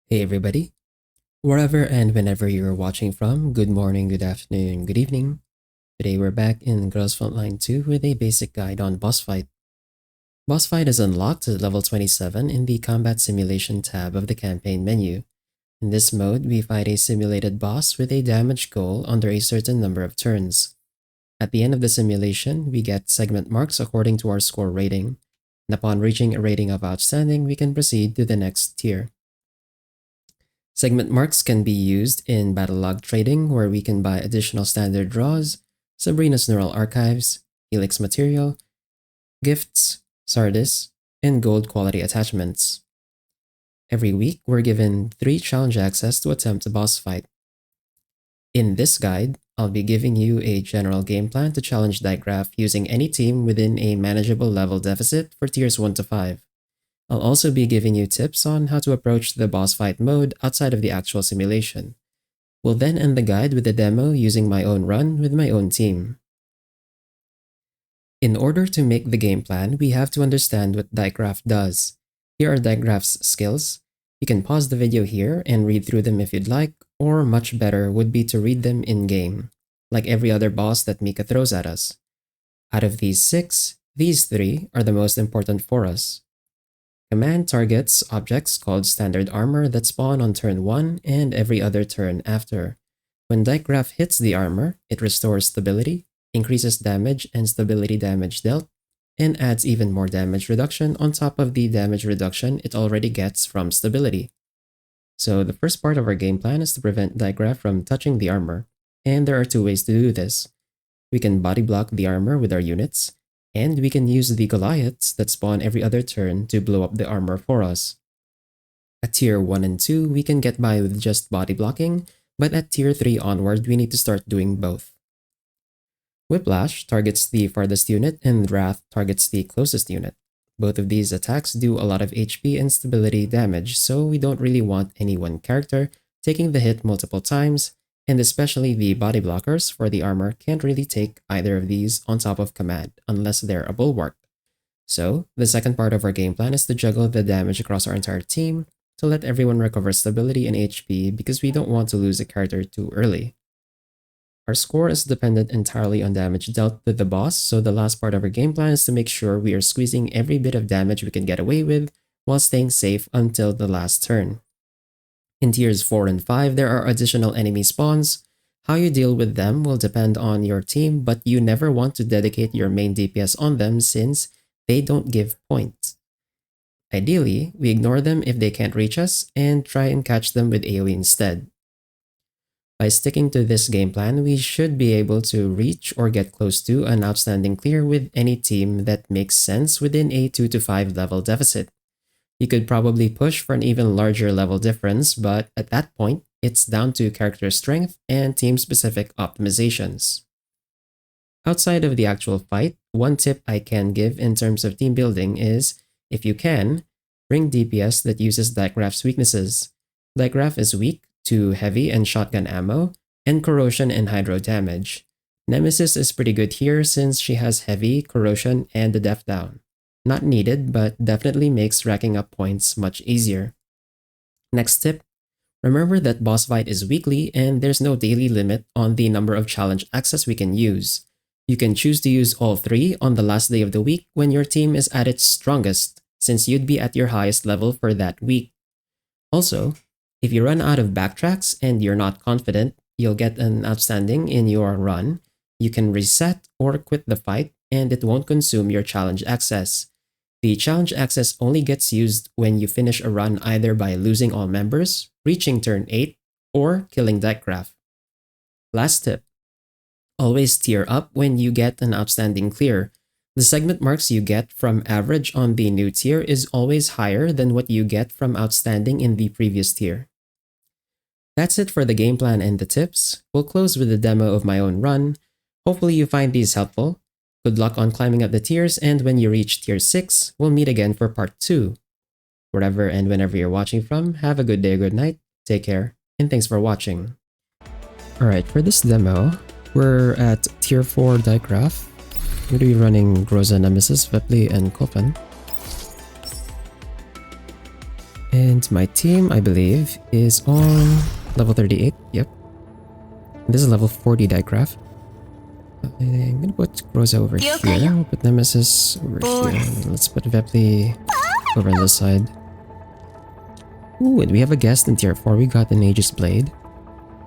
Hey everybody, wherever and whenever you're watching from, good morning, good afternoon, good evening. Today we're back in Girls Frontline 2 with a basic guide on boss fight. Boss fight is unlocked at level 27 in the Combat Simulation tab of the campaign menu. In this mode, we fight a simulated boss with a damage goal under a certain number of turns. At the end of the simulation, we get segment marks according to our score rating, and upon reaching a rating of outstanding, we can proceed to the next tier. Segment marks can be used in battle log trading, where we can buy additional standard draws, Sabrina's Neural Archives, Helix material, gifts, Sardis, and gold quality attachments. Every week, we're given 3 challenge access to attempt a boss fight. In this guide, I'll be giving you a general game plan to challenge Deichgraf using any team within a manageable level deficit for tiers 1 to 5. I'll also be giving you tips on how to approach the boss fight mode outside of the actual simulation. We'll then end the guide with a demo using my own run with my own team. In order to make the game plan, we have to understand what Deichgraf does. Here are Deichgraf's skills. You can pause the video here and read through them if you'd like, or much better would be to read them in-game, like every other boss that Mika throws at us. Out of these 6, these 3 are the most important for us. Command targets objects called standard armor that spawn on turn 1 and every other turn after. When Deichgraf hits the armor, it restores stability, increases damage and stability damage dealt, and adds even more damage reduction on top of the damage reduction it already gets from stability. So the first part of our game plan is to prevent Deichgraf from touching the armor, and there are 2 ways to do this. We can body block the armor with our units, and we can use the Goliaths that spawn every other turn to blow up the armor for us. At tier 1 and 2, we can get by with just body blocking, but at tier 3 onward, we need to start doing both. Whiplash targets the farthest unit and Wrath targets the closest unit. Both of these attacks do a lot of HP and stability damage, so we don't really want any one character taking the hit multiple times, and especially the body blockers for the armor can't really take either of these on top of command unless they're a bulwark. So, the second part of our game plan is to juggle the damage across our entire team to let everyone recover stability and HP because we don't want to lose a character too early. Our score is dependent entirely on damage dealt with the boss, so the last part of our game plan is to make sure we are squeezing every bit of damage we can get away with while staying safe until the last turn. In tiers 4 and 5, there are additional enemy spawns. How you deal with them will depend on your team, but you never want to dedicate your main DPS on them since they don't give points. Ideally, we ignore them if they can't reach us and try and catch them with AoE instead. By sticking to this game plan, we should be able to reach or get close to an outstanding clear with any team that makes sense within a 2 to 5 level deficit. You could probably push for an even larger level difference, but at that point, it's down to character strength and team-specific optimizations. Outside of the actual fight, one tip I can give in terms of team building is, if you can, bring DPS that uses Deichgraf's weaknesses. Deichgraf is weak to heavy and shotgun ammo, and corrosion and hydro damage. Nemesis is pretty good here since she has heavy, corrosion, and the def down. Not needed, but definitely makes racking up points much easier. Next tip, remember that boss fight is weekly and there's no daily limit on the number of challenge access we can use. You can choose to use all 3 on the last day of the week when your team is at its strongest, since you'd be at your highest level for that week. Also, if you run out of backtracks and you're not confident you'll get an outstanding in your run, you can reset or quit the fight and it won't consume your challenge access. The challenge access only gets used when you finish a run either by losing all members, reaching turn 8, or killing Deichgraf. Last tip, always tier up when you get an outstanding clear. The segment marks you get from average on the new tier is always higher than what you get from outstanding in the previous tier. That's it for the game plan and the tips. We'll close with a demo of my own run. Hopefully you find these helpful. Good luck on climbing up the tiers, and when you reach tier 6, we'll meet again for part 2. Wherever and whenever you're watching from, have a good day or good night, take care, and thanks for watching. Alright, for this demo, we're at tier 4 Deichgraf. I'm going to be running Groza, Nemesis, Vepli, and Kofen. And my team, I believe, is on level 38. Yep. This is level 40 Deichgraf. I'm gonna put Rosa over here. We'll put Nemesis over here. Let's put Vepli over on this side. Ooh, and we have a guest in tier 4. We got an Aegis Blade,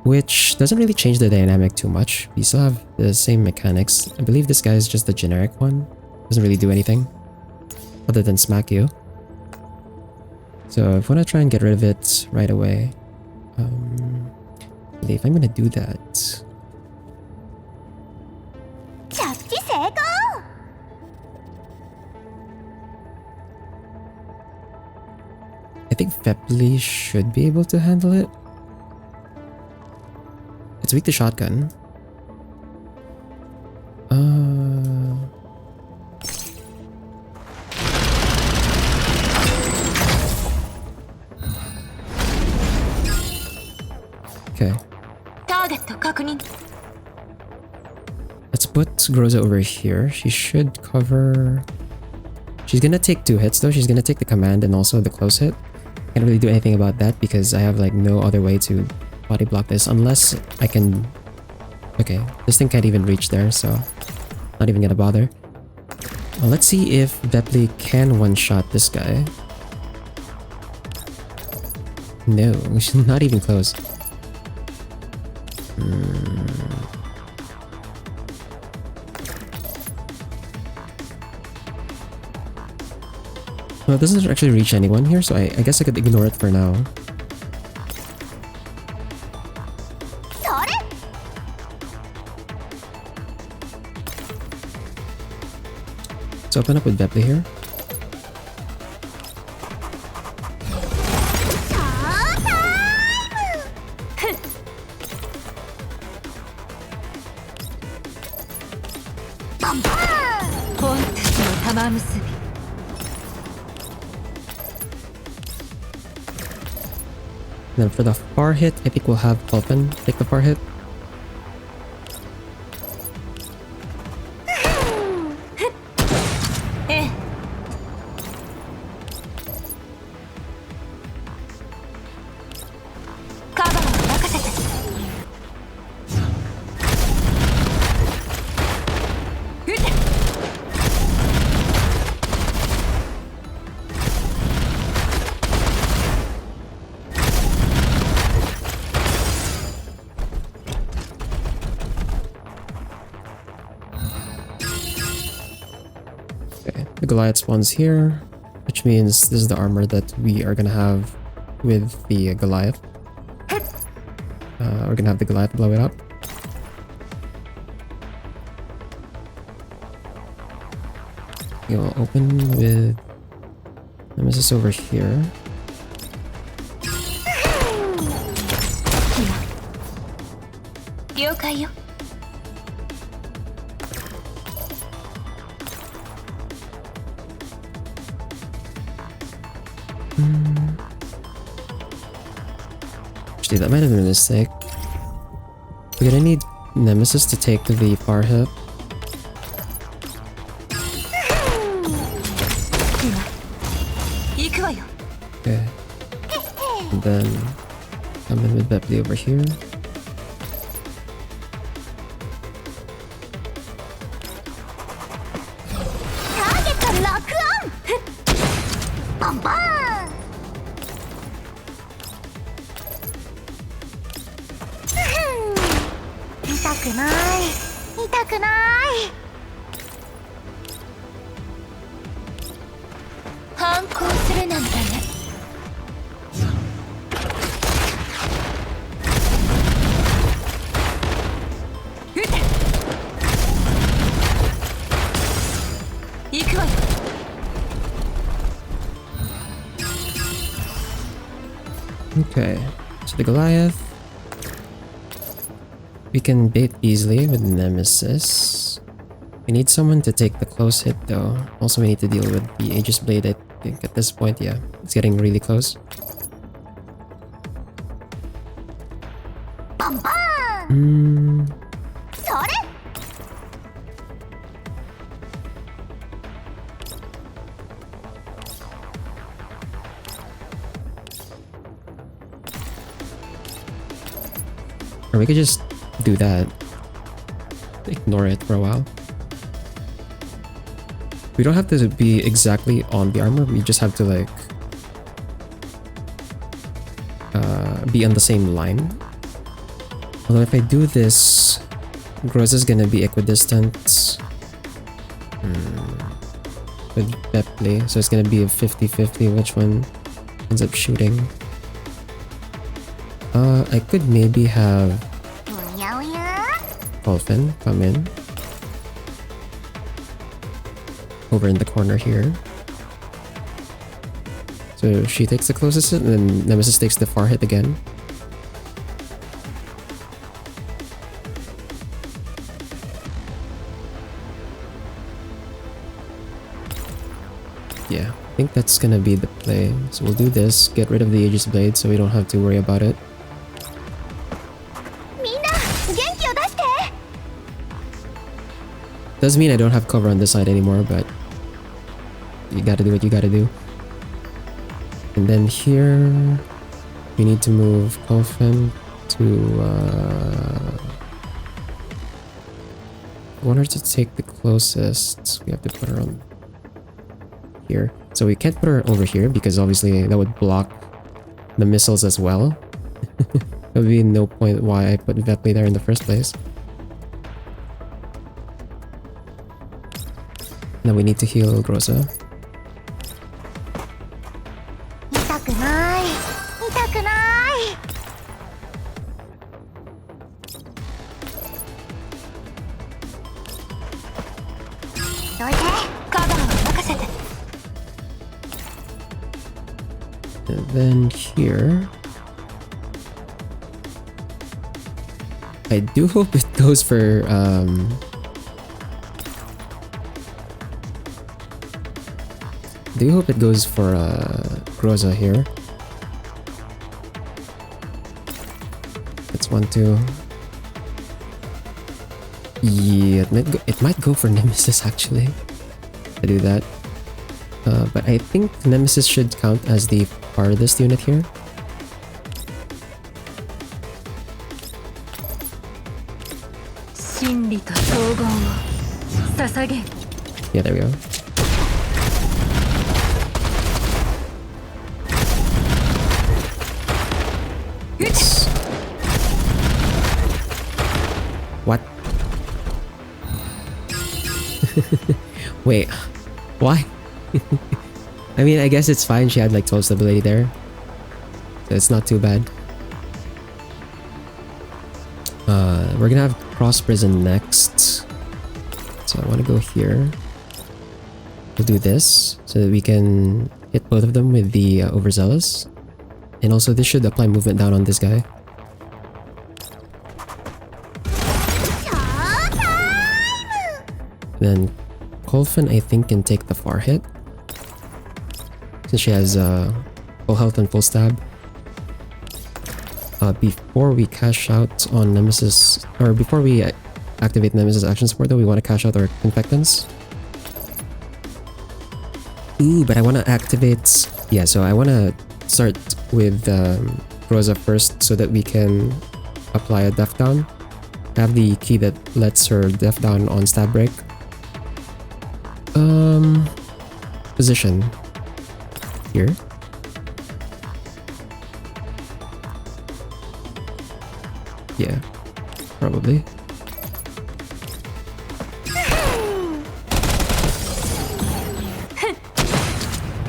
which doesn't really change the dynamic too much. We still have the same mechanics. I believe this guy is just the generic one. Doesn't really do anything other than smack you. So if I want to try and get rid of it right away, I believe I'm gonna do that. I think Vepli should be able to handle it. It's weak to shotgun. Okay. Let's put Groza over here. She should cover... She's gonna take 2 hits though. She's gonna take the command and also the close hit. Can't really do anything about that because I have like no other way to body block this unless I can... Okay, this thing can't even reach there, so not even gonna bother. Well, let's see if Vepli can one-shot this guy. No, she's not even close. Well, it doesn't actually reach anyone here, so I guess I could ignore it for now. Let's open up with Vepli here. Then for the far hit, I think we'll have Pulpin take the far hit. The Goliath spawns here, which means this is the armor that we are gonna have with the Goliath. We're gonna have the Goliath blow it up. You'll open with Nemesis over here. Actually, that might have been a mistake. We're gonna need Nemesis to take the far hit. Okay. And then come in with Vepli over here. Okay, so the Goliath we can bait easily with Nemesis. We need someone to take the close hit though. Also, we need to deal with the Aegis Blade. I think at this point, yeah, it's getting really close. Or we could just do that. Ignore it for a while. We don't have to be exactly on the armor, we just have to like be on the same line. Although if I do this, Groza is gonna be equidistant with Bepley, so it's gonna be a 50-50 which one ends up shooting. I could maybe have Dolphin come in over in the corner here. So she takes the closest hit and then Nemesis takes the far hit again. Yeah, I think that's gonna be the play. So we'll do this, get rid of the Aegis Blade so we don't have to worry about it. Does mean I don't have cover on this side anymore, but you gotta do what you gotta do. And then here, we need to move Dolphin to... I want her to take the closest. We have to put her on here. So we can't put her over here because obviously that would block the missiles as well. There would be no point why I put Vepley there in the first place. Now we need to heal Groza. And then here, I do hope it goes for Groza here. That's 1-2. Yeah, it might go for Nemesis actually. I do that. But I think Nemesis should count as the farthest unit here. Yeah, there we go. Yes. What? Wait, why? I mean, I guess it's fine. She had like 12 stability there, so it's not too bad. We're gonna have cross prison next, so I want to go here. We'll do this so that we can hit both of them with the overzealous, and also this should apply movement down on this guy. Then Colfin, I think, can take the far hit since she has full health and full stab. Before we cash out on Nemesis, or before we activate Nemesis action support though, we want to cash out our infectants. Ooh, but I want to activate... Yeah, so I want to start with Rosa first so that we can apply a death down. I have the key that lets her death down on stab break. Position here. Yeah, probably.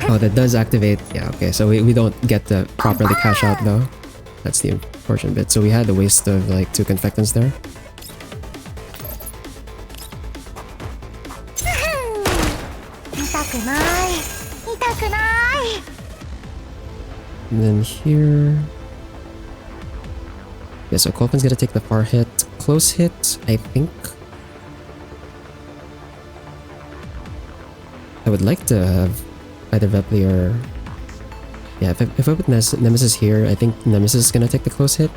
Oh, that does activate. Yeah, okay, so we don't get to properly cash out though. That's the unfortunate bit. So we had a waste of like 2 confectants there. And then here... Yeah, so Colfin's gonna take the far hit. Close hit, I think. I would like to have either Vepley or... Yeah, if I put Nemesis here, I think Nemesis is gonna take the close hit.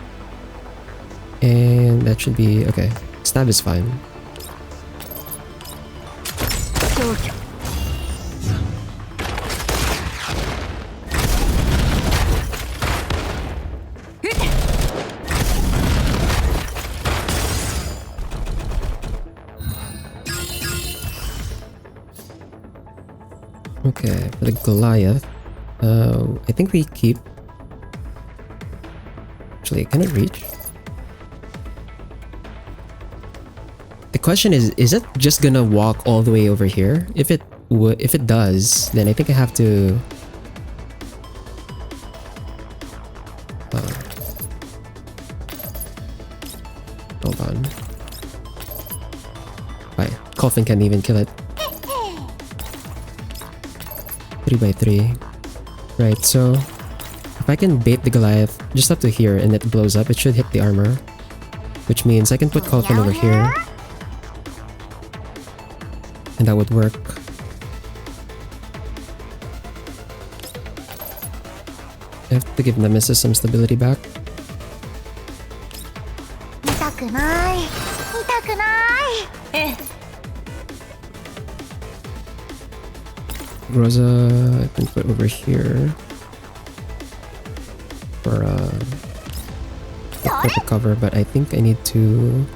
And that should be... Okay, stab is fine. Okay, for the Goliath, I think we keep... Actually, can it reach? The question is it just gonna walk all the way over here? If it does, then I think I have to... hold on. Right, Coffin can't even kill it. 3x3. Right, so if I can bait the Goliath just up to here and it blows up, it should hit the armor. Which means I can put Coffin over here. And that would work. I have to give Nemesis some stability back. Rosa, I can put over here for the cover, but I think I need to...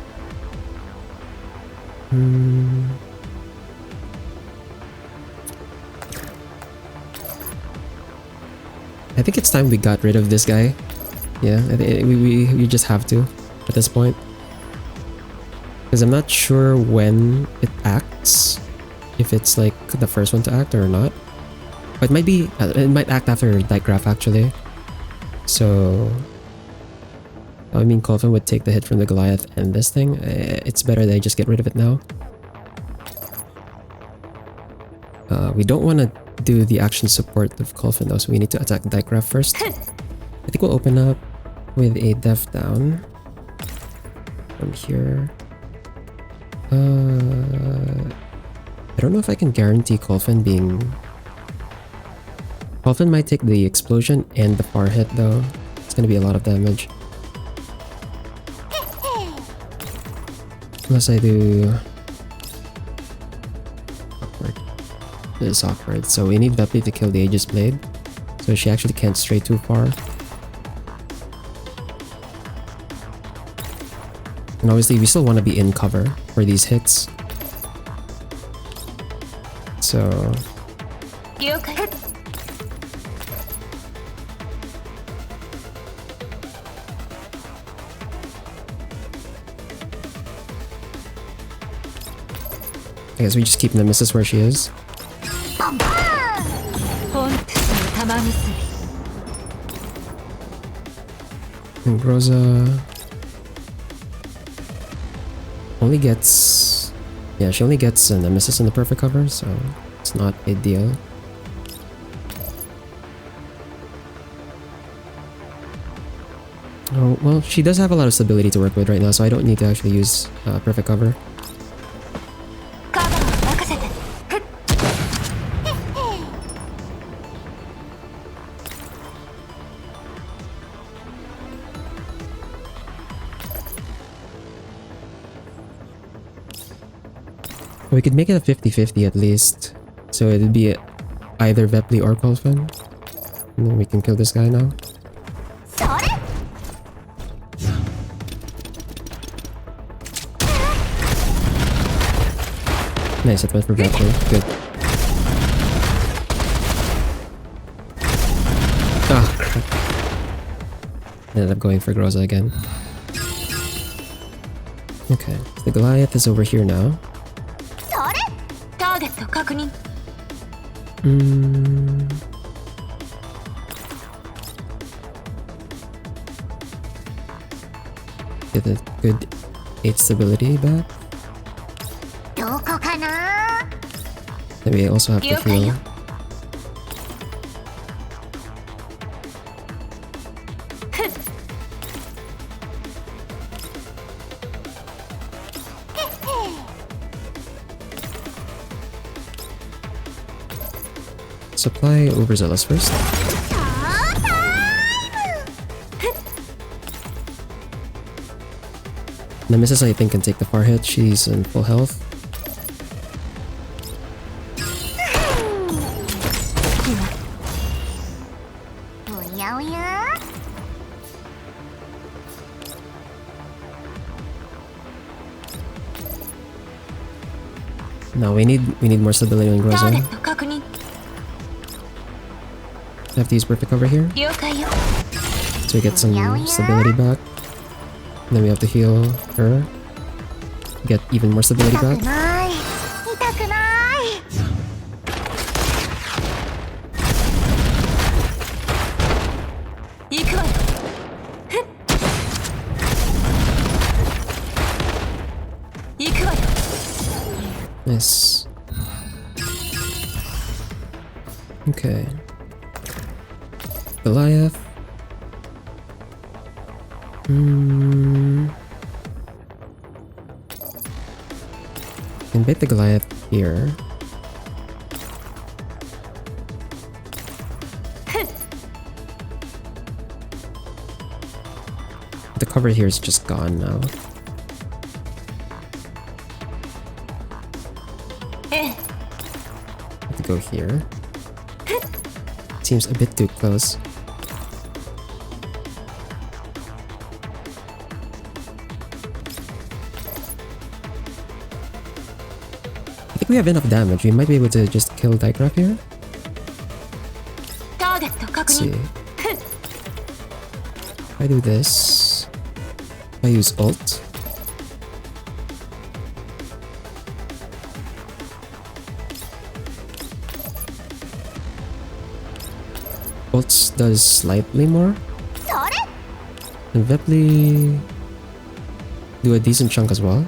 I think it's time we got rid of this guy. Yeah, we just have to at this point. Because I'm not sure when it acts. If it's like the first one to act or not. But it might act after Deichgraf actually. So... I mean, Coffin would take the hit from the Goliath and this thing. It's better that I just get rid of it now. We don't want to do the action support of Coffin though, so we need to attack Deichgraf first. I think we'll open up with a Death Down. From here. I don't know if I can guarantee Coffin being... Coffin might take the explosion and the far hit though. It's gonna be a lot of damage. Unless I do... Awkward. This is awkward. So we need Vepley to kill the Aegis Blade. So she actually can't stray too far. And obviously we still want to be in cover for these hits. So... I guess we just keep Nemesis where she is. And Rosa... only gets... yeah, she only gets a Nemesis in the perfect cover, so it's not ideal. Oh, well, she does have a lot of stability to work with right now, so I don't need to actually use perfect cover. We could make it a 50-50 at least. So it'd be either Vepley or Coffin. And then we can kill this guy now. Nice, it went for Vepley. Good. Ah, crap. Ended up going for Groza again. Okay, the Goliath is over here now. Get a good 8 stability back. Then we also have to heal. Supply Overzealous first. Nemesis, I think, can take the far hit. She's in full health. No, we need more stability on Groza. have to use perfect cover here. So we get some stability back. And then we have to heal her. Get even more stability back. Nice. Okay. Goliath. Can bait the Goliath here. The cover here is just gone now. Have to go here. Seems a bit too close. I think we have enough damage. We might be able to just kill Deichgraf here. Let's see. If I do this, if I use ult. Ult does slightly more. And Vepli do a decent chunk as well.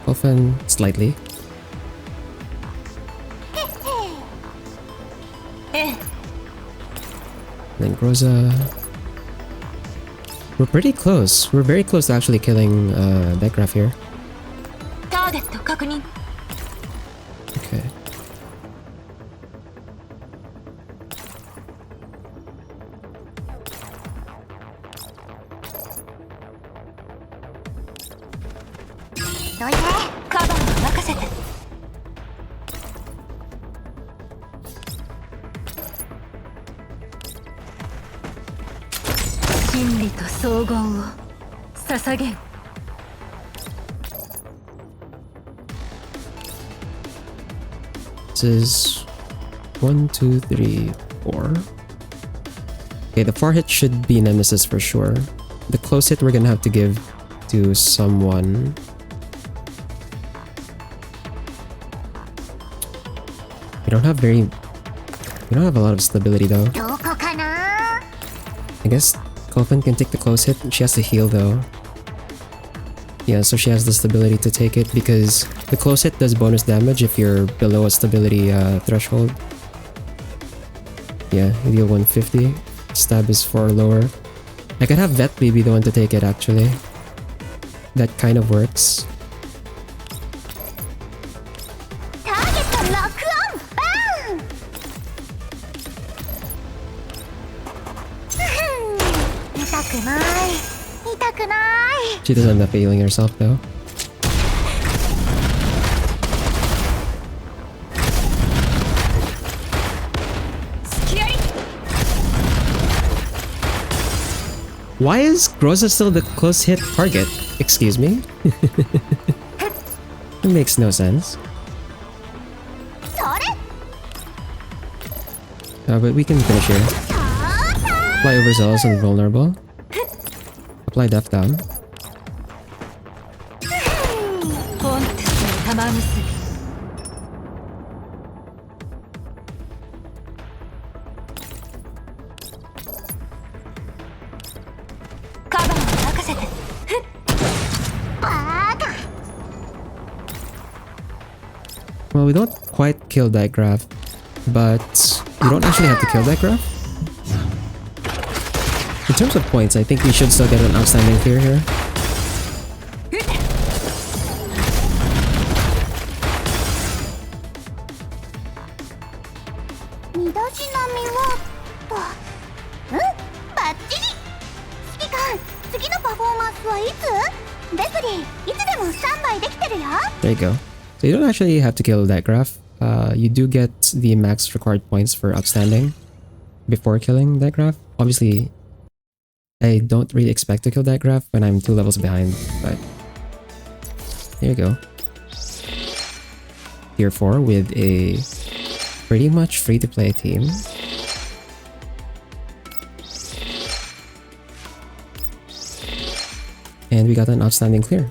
Often slightly. Then Groza. We're pretty close. We're very close to actually killing Deichgraf here. Okay. This is 1, 2, 3, 4. Okay, the far hit should be Nemesis for sure. The close hit we're gonna have to give to someone. We don't have a lot of stability though. I guess Coffin can take the close hit. She has to heal though. Yeah, so she has the stability to take it because the close hit does bonus damage if you're below a stability threshold. Yeah, you deal 150. Stab is 4 or lower. I could have Vetli be the one to take it actually. That kind of works. She doesn't end up healing herself though. Why is Groza still the close hit target? Excuse me? It makes no sense. But we can finish here. Apply overzealous and vulnerable. Apply death down. Well, we don't quite kill Deichgraf, but we don't actually have to kill Deichgraf. In terms of points, I think we should still get an outstanding fear here. There you go. So you don't actually have to kill Deichgraf. You do get the max required points for outstanding before killing Deichgraf. Obviously, I don't really expect to kill Deichgraf when I'm 2 levels behind, but there you go. Tier 4 with a pretty much free-to-play team. And we got an outstanding clear.